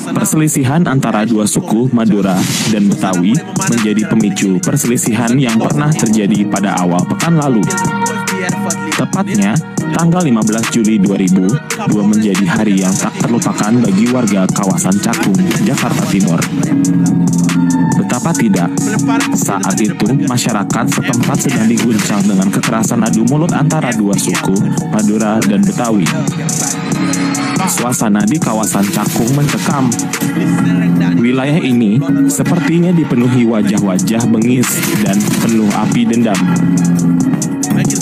Perselisihan antara dua suku Madura dan Betawi menjadi pemicu perselisihan yang pernah terjadi pada awal pekan lalu. Tepatnya, tanggal 15 Juli 2002 menjadi hari yang tak terlupakan bagi warga kawasan Cakung, Jakarta Timur. Betapa tidak, saat itu masyarakat setempat sedang diguncang dengan kekerasan adu mulut antara dua suku, Madura dan Betawi. Suasana di kawasan Cakung mencekam. Wilayah ini sepertinya dipenuhi wajah-wajah bengis dan penuh api dendam.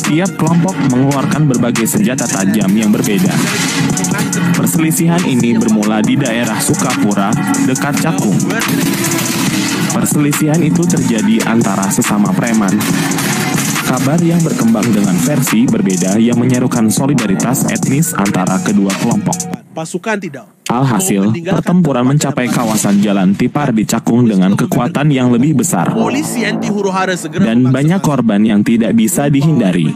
Tiap kelompok mengeluarkan berbagai senjata tajam yang berbeda. Perselisihan ini bermula di daerah Sukapura, dekat Cakung. Perselisihan itu terjadi antara sesama preman. Kabar yang berkembang dengan versi berbeda yang menyerukan solidaritas etnis antara kedua kelompok. Alhasil, pertempuran mencapai kawasan Jalan Tipar di Cakung dengan kekuatan yang lebih besar. Dan banyak korban yang tidak bisa dihindari.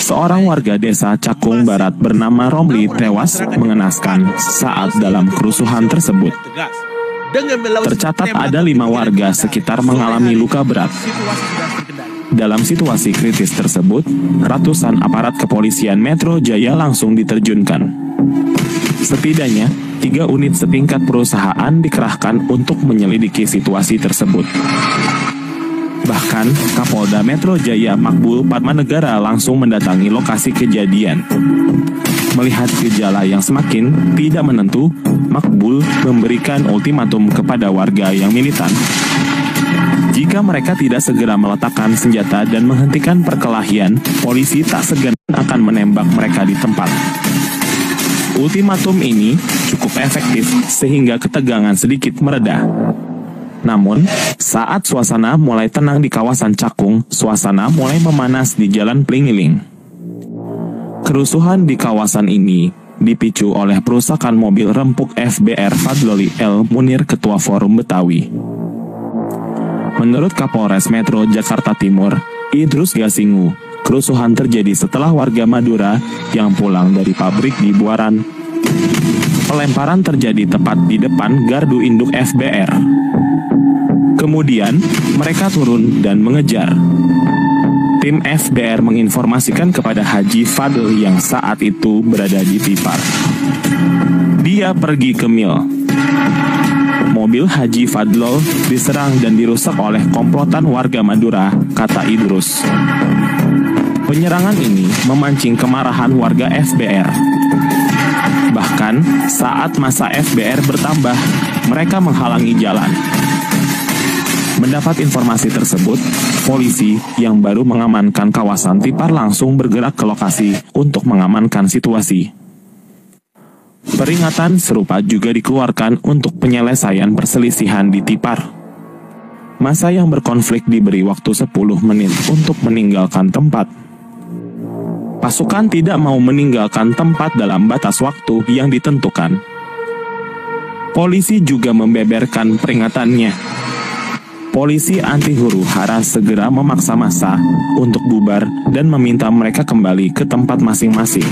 Seorang warga desa Cakung Barat bernama Romli tewas mengenaskan saat dalam kerusuhan tersebut. Tercatat ada 5 warga sekitar mengalami luka berat. Dalam situasi kritis tersebut, ratusan aparat kepolisian Metro Jaya langsung diterjunkan. Setidaknya, 3 unit setingkat perusahaan dikerahkan untuk menyelidiki situasi tersebut. Bahkan, Kapolda Metro Jaya Makbul Padmanegara langsung mendatangi lokasi kejadian. Melihat gejala yang semakin tidak menentu, Makbul memberikan ultimatum kepada warga yang militan. Jika mereka tidak segera meletakkan senjata dan menghentikan perkelahian, polisi tak segan akan menembak mereka di tempat. Ultimatum ini cukup efektif sehingga ketegangan sedikit mereda. Namun, saat suasana mulai tenang di kawasan Cakung, suasana mulai memanas di Jalan Plingiling. Kerusuhan di kawasan ini dipicu oleh perusakan mobil rempuk FBR Fadloli L. Munir, Ketua Forum Betawi. Menurut Kapolres Metro Jakarta Timur, Idrus Gasingu, kerusuhan terjadi setelah warga Madura yang pulang dari pabrik di Buaran. Pelemparan terjadi tepat di depan gardu induk FBR. Kemudian, mereka turun dan mengejar. Tim FBR menginformasikan kepada Haji Fadl yang saat itu berada di Tipar. Dia pergi ke Mil. Mobil Haji Fadlol diserang dan dirusak oleh komplotan warga Madura, kata Idrus. Penyerangan ini memancing kemarahan warga FBR. Bahkan, saat masa FBR bertambah, mereka menghalangi jalan. Mendapat informasi tersebut, polisi yang baru mengamankan kawasan Tipar langsung bergerak ke lokasi untuk mengamankan situasi. Peringatan serupa juga dikeluarkan untuk penyelesaian perselisihan di Tipar. Masa yang berkonflik diberi waktu 10 menit untuk meninggalkan tempat. Pasukan tidak mau meninggalkan tempat dalam batas waktu yang ditentukan. Polisi juga membeberkan peringatannya. Polisi anti huru-hara segera memaksa massa untuk bubar dan meminta mereka kembali ke tempat masing-masing.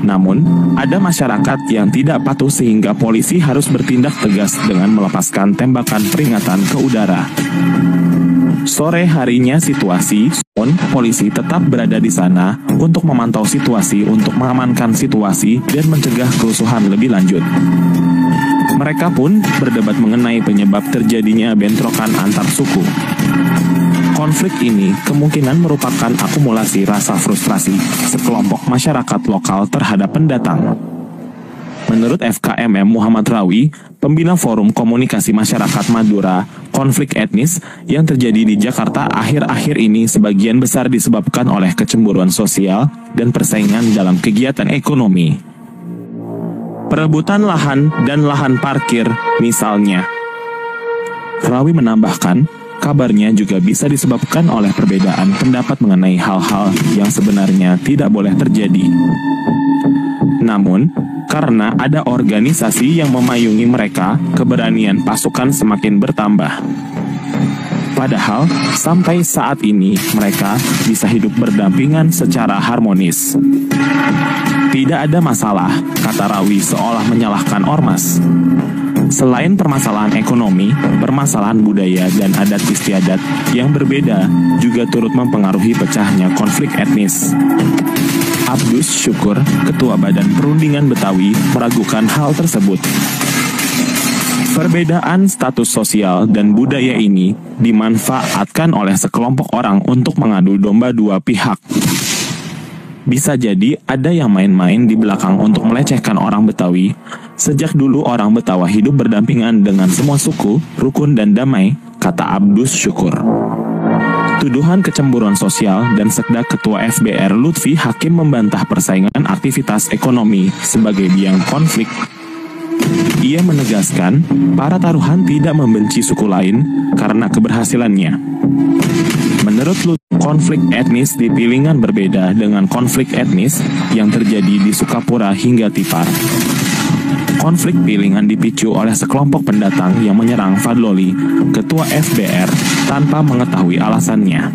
Namun, ada masyarakat yang tidak patuh sehingga polisi harus bertindak tegas dengan melepaskan tembakan peringatan ke udara. Sore harinya polisi tetap berada di sana untuk memantau situasi untuk mengamankan situasi dan mencegah kerusuhan lebih lanjut. Mereka pun berdebat mengenai penyebab terjadinya bentrokan antar suku. Konflik ini kemungkinan merupakan akumulasi rasa frustrasi sekelompok masyarakat lokal terhadap pendatang. Menurut FKMM Muhammad Rawi, pembina Forum Komunikasi Masyarakat Madura, konflik etnis yang terjadi di Jakarta akhir-akhir ini sebagian besar disebabkan oleh kecemburuan sosial dan persaingan dalam kegiatan ekonomi. Perebutan lahan dan lahan parkir, misalnya. Rawi menambahkan, kabarnya juga bisa disebabkan oleh perbedaan pendapat mengenai hal-hal yang sebenarnya tidak boleh terjadi. Namun, karena ada organisasi yang memayungi mereka, keberanian pasukan semakin bertambah. Padahal, sampai saat ini mereka bisa hidup berdampingan secara harmonis. Tidak ada masalah, kata Rawi seolah menyalahkan ormas. Selain permasalahan ekonomi, permasalahan budaya dan adat istiadat yang berbeda juga turut mempengaruhi pecahnya konflik etnis. Abdus Syukur, Ketua Badan Perundingan Betawi, meragukan hal tersebut. Perbedaan status sosial dan budaya ini dimanfaatkan oleh sekelompok orang untuk mengadu domba dua pihak. Bisa jadi ada yang main-main di belakang untuk melecehkan orang Betawi. Sejak dulu orang Betawa hidup berdampingan dengan semua suku, rukun dan damai, kata Abdus Syukur. Tuduhan kecemburuan sosial dan Sekda Ketua FBR Lutfi Hakim membantah persaingan aktivitas ekonomi sebagai biang konflik. Ia menegaskan, para taruhan tidak membenci suku lain karena keberhasilannya. Menurut Lutfi, konflik etnis di Pilingan berbeda dengan konflik etnis yang terjadi di Sukapura hingga Tipar. Konflik Pilingan dipicu oleh sekelompok pendatang yang menyerang Fadloli, Ketua FBR, tanpa mengetahui alasannya.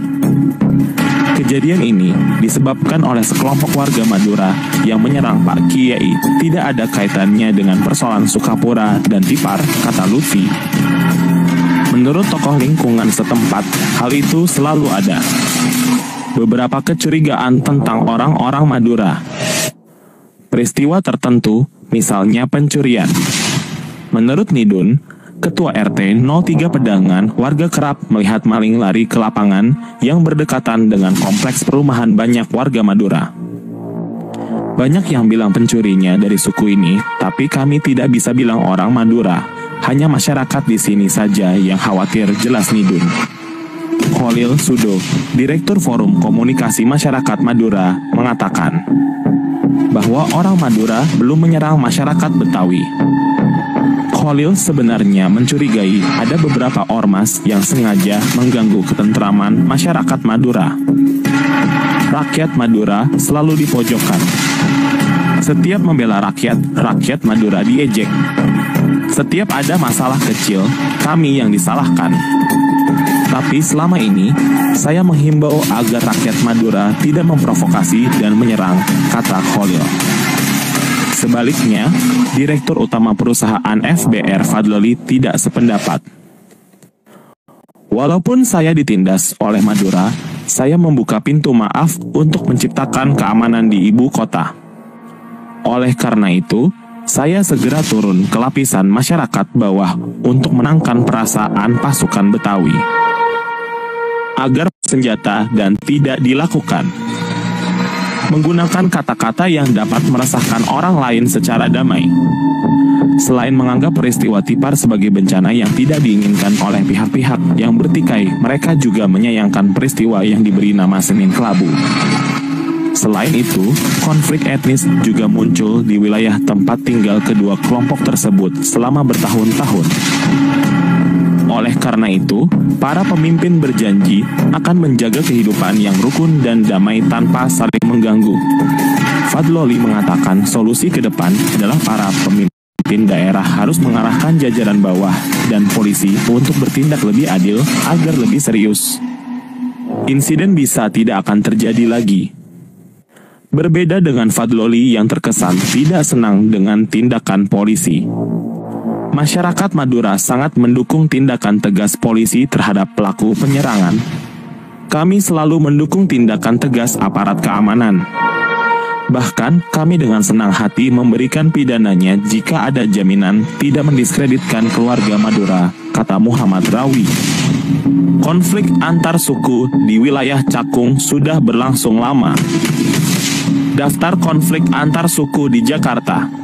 Kejadian ini disebabkan oleh sekelompok warga Madura yang menyerang Pak Kiai. Tidak ada kaitannya dengan persoalan Sukapura dan Tipar, kata Lutfi. Menurut tokoh lingkungan setempat, hal itu selalu ada. Beberapa kecurigaan tentang orang-orang Madura. Peristiwa tertentu, misalnya pencurian. Menurut Nidun, Ketua RT 03 Pedangan, warga kerap melihat maling lari ke lapangan yang berdekatan dengan kompleks perumahan banyak warga Madura. Banyak yang bilang pencurinya dari suku ini, tapi kami tidak bisa bilang orang Madura. Hanya masyarakat di sini saja yang khawatir, jelas Nidun. Khalil Sudo, Direktur Forum Komunikasi Masyarakat Madura, mengatakan bahwa orang Madura belum menyerang masyarakat Betawi. Khalil sebenarnya mencurigai ada beberapa ormas yang sengaja mengganggu ketentraman masyarakat Madura. Rakyat Madura selalu dipojokkan. Setiap membela rakyat, rakyat Madura diejek. Setiap ada masalah kecil, kami yang disalahkan. Tapi selama ini, saya menghimbau agar rakyat Madura tidak memprovokasi dan menyerang, kata Khalil. Sebaliknya, Direktur Utama Perusahaan FBR Fadloli tidak sependapat. Walaupun saya ditindas oleh Madura, saya membuka pintu maaf untuk menciptakan keamanan di ibu kota. Oleh karena itu, saya segera turun ke lapisan masyarakat bawah untuk menangkan perasaan pasukan Betawi agar senjata dan tidak dilakukan. Menggunakan kata-kata yang dapat meresahkan orang lain secara damai. Selain menganggap peristiwa Tipar sebagai bencana yang tidak diinginkan oleh pihak-pihak yang bertikai, mereka juga menyayangkan peristiwa yang diberi nama Senin Kelabu. Selain itu, konflik etnis juga muncul di wilayah tempat tinggal kedua kelompok tersebut selama bertahun-tahun. Oleh karena itu, para pemimpin berjanji akan menjaga kehidupan yang rukun dan damai tanpa saling mengganggu. Fadloli mengatakan solusi ke depan adalah para pemimpin daerah harus mengarahkan jajaran bawah dan polisi untuk bertindak lebih adil agar lebih serius. Insiden bisa tidak akan terjadi lagi. Berbeda dengan Fadloli yang terkesan tidak senang dengan tindakan polisi. Masyarakat Madura sangat mendukung tindakan tegas polisi terhadap pelaku penyerangan. Kami selalu mendukung tindakan tegas aparat keamanan. Bahkan, kami dengan senang hati memberikan pidananya jika ada jaminan tidak mendiskreditkan keluarga Madura, kata Muhammad Rawi. Konflik antar suku di wilayah Cakung sudah berlangsung lama. Daftar konflik antar suku di Jakarta.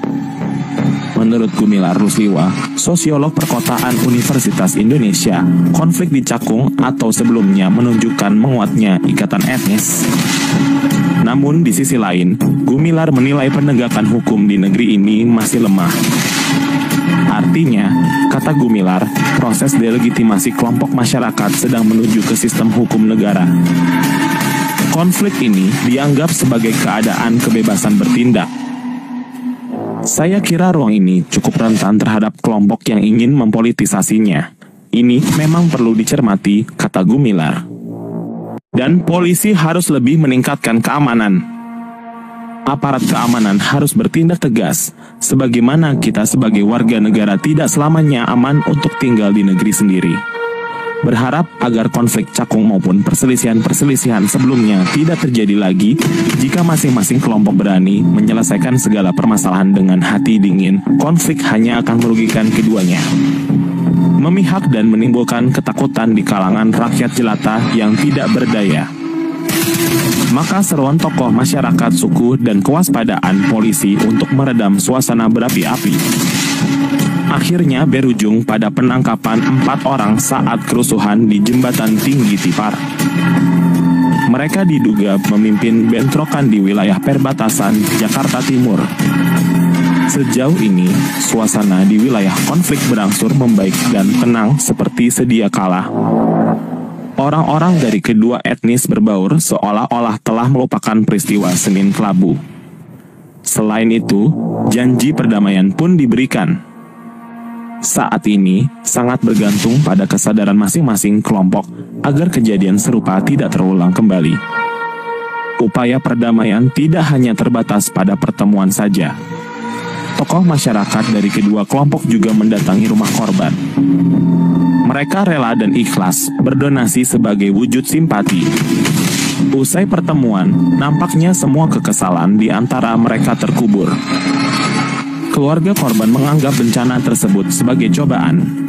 Menurut Gumilar Rusliwa, sosiolog perkotaan Universitas Indonesia, konflik di Cakung atau sebelumnya menunjukkan menguatnya ikatan etnis. Namun di sisi lain, Gumilar menilai penegakan hukum di negeri ini masih lemah. Artinya, kata Gumilar, proses delegitimasi kelompok masyarakat sedang menuju ke sistem hukum negara. Konflik ini dianggap sebagai keadaan kebebasan bertindak. Saya kira ruang ini cukup rentan terhadap kelompok yang ingin mempolitisasinya. ini memang perlu dicermati, kata Gumilar. Dan polisi harus lebih meningkatkan keamanan. Aparat keamanan harus bertindak tegas, sebagaimana kita sebagai warga negara tidak selamanya aman untuk tinggal di negeri sendiri. Berharap agar konflik cakung maupun perselisihan-perselisihan sebelumnya tidak terjadi lagi jika masing-masing kelompok berani menyelesaikan segala permasalahan dengan hati dingin. Konflik hanya akan merugikan keduanya, memihak dan menimbulkan ketakutan di kalangan rakyat jelata yang tidak berdaya. Maka seruan tokoh masyarakat suku dan kewaspadaan polisi untuk meredam suasana berapi-api akhirnya berujung pada penangkapan 4 orang saat kerusuhan di Jembatan Tinggi Tipar. Mereka diduga memimpin bentrokan di wilayah perbatasan Jakarta Timur. Sejauh ini, suasana di wilayah konflik berangsur membaik dan tenang seperti sedia kala. Orang-orang dari kedua etnis berbaur seolah-olah telah melupakan peristiwa Senin Kelabu. Selain itu, janji perdamaian pun diberikan. Saat ini, sangat bergantung pada kesadaran masing-masing kelompok agar kejadian serupa tidak terulang kembali. Upaya perdamaian tidak hanya terbatas pada pertemuan saja. Tokoh masyarakat dari kedua kelompok juga mendatangi rumah korban. Mereka rela dan ikhlas berdonasi sebagai wujud simpati. Usai pertemuan, nampaknya semua kekesalan di antara mereka terkubur. Keluarga korban menganggap bencana tersebut sebagai cobaan.